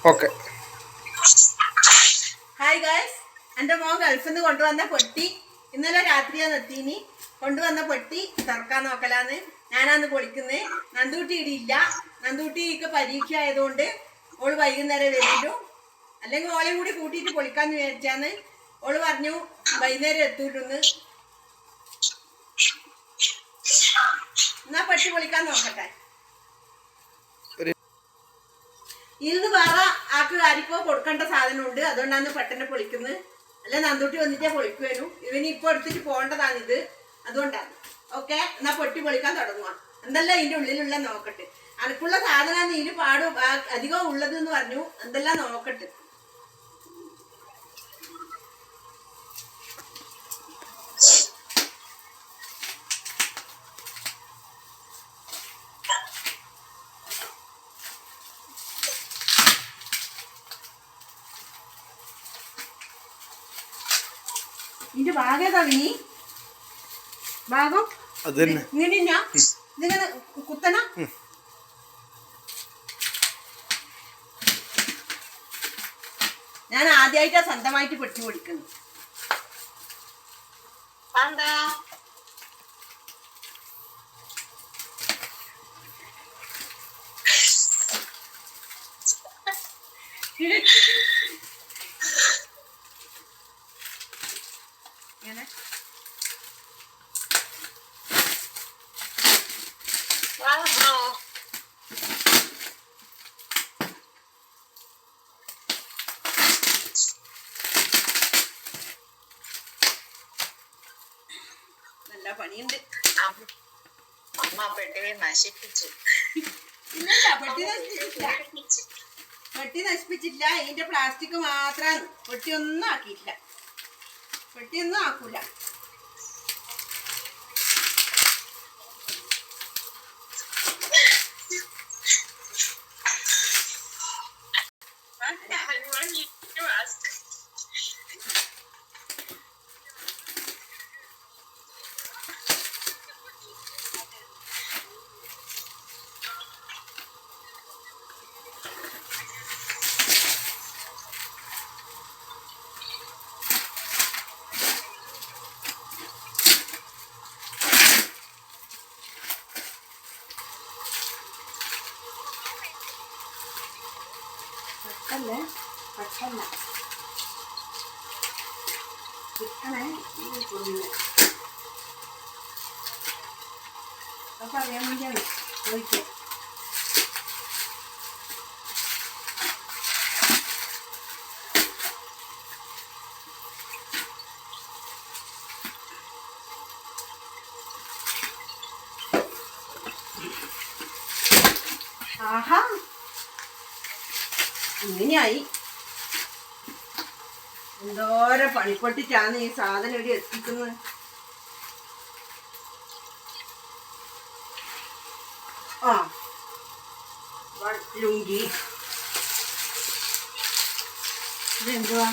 Okay. Hi guys, എൻ്റെ മോൻ ഗൾഫിൽ നിന്ന് കൊണ്ടുവന്ന പൊട്ടി ഇന്നലെ രാത്രിയാണ് എത്തീനി. കൊണ്ടുവന്ന പൊട്ടി തുറക്കാൻ നോക്കലാന്ന്. ഞാനാന്ന് പൊളിക്കുന്നത്. നന്ദൂട്ടി ഇടിയില്ല. നന്ദൂട്ടിക്ക് പരീക്ഷ ആയതുകൊണ്ട് ഓള് വൈകുന്നേരം വരുള്ളൂ. അല്ലെങ്കിൽ ഓളെയും കൂടി കൂട്ടിയിട്ട് പൊളിക്കാന്ന് വിചാരിച്ചാന്ന്. ഓള് പറഞ്ഞു വൈകുന്നേരം എത്തൂലെന്ന്. എന്നാ പെട്ടി പൊളിക്കാൻ നോക്കട്ടെ. ഇന്ന് വേറെ ആക്ക് ആർക്കോ കൊടുക്കേണ്ട സാധനമുണ്ട്, അതുകൊണ്ടാണ് പെട്ടെന്ന് പൊളിക്കുന്നത്. അല്ല നന്ദൂട്ടി വന്നിട്ടേ പൊളിക്കുവാനും. ഇവന് ഇപ്പൊ എടുത്തിട്ട് പോകേണ്ടതാണിത്, അതുകൊണ്ടാണ്. ഓക്കെ, എന്നാ പൊട്ടി പൊളിക്കാൻ തുടങ്ങുക. എന്തെല്ലാം ഇതിന്റെ ഉള്ളിലുള്ള നോക്കട്ടെ. അനക്കുള്ള സാധനമാണ് ഇതിന് അധികം ഉള്ളത് എന്ന് പറഞ്ഞു. എന്തെല്ലാം നോക്കട്ടെ. ഇതിന്റെ ഭാഗം ഏതാ വിനി? ഭാഗം ഇങ്ങനെ ഇതിങ്ങനെ കുത്തണ. ഞാൻ ആദ്യമായിട്ടാ സ്വന്തമായിട്ട് പെട്ടി പൊടിക്കുന്നു. ഇങ്ങനെ നല്ല പണിയുണ്ട്. പെട്ടി നശിപ്പിച്ചില്ല. ഇതിന്റെ പ്ലാസ്റ്റിക് മാത്രമാണ്. പെട്ടിയൊന്നും ആക്കിയില്ല. പെട്ടിയൊന്നും ആക്കൂല. പട്ടല്ല കിട്ടണേ അപ്പൊ അറിയാൻ വേണ്ടിയാണ് ചോദിക്കുക. ആഹാ, ഇങ്ങനെയായി. എന്തോരം പണിപ്പെട്ടിട്ടാണ് ഈ സാധനം ഇവിടെ എത്തിക്കുന്നത്. ആ ലുങ്കി ഇതെന്തുവാ?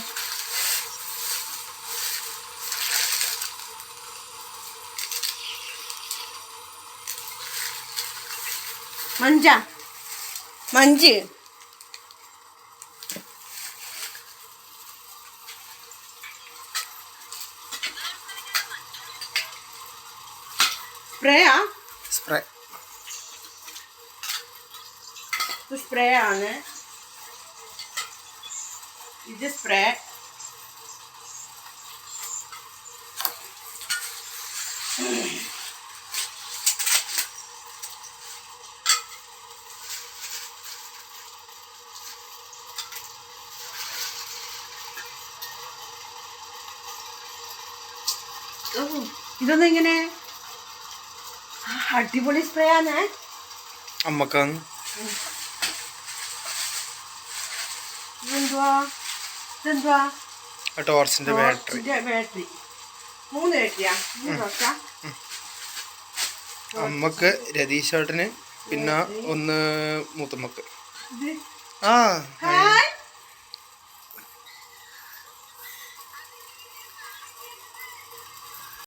മഞ്ച് സ്പ്രേ ആണ് ഇത്. സ്പ്രേ ഇതൊന്നും ഇങ്ങനെ അടിപൊളി സ്പ്രേ ആണ്. അമ്മക്കാന്ന് ടോർച്ചിന്റെ ബാറ്ററി 3 ബാറ്ററിയാ? അമ്മക്ക്, രതീഷ് ചേട്ടന്, പിന്നെ ഒന്ന് മൂത്തമ്മക്ക്. ഹായ്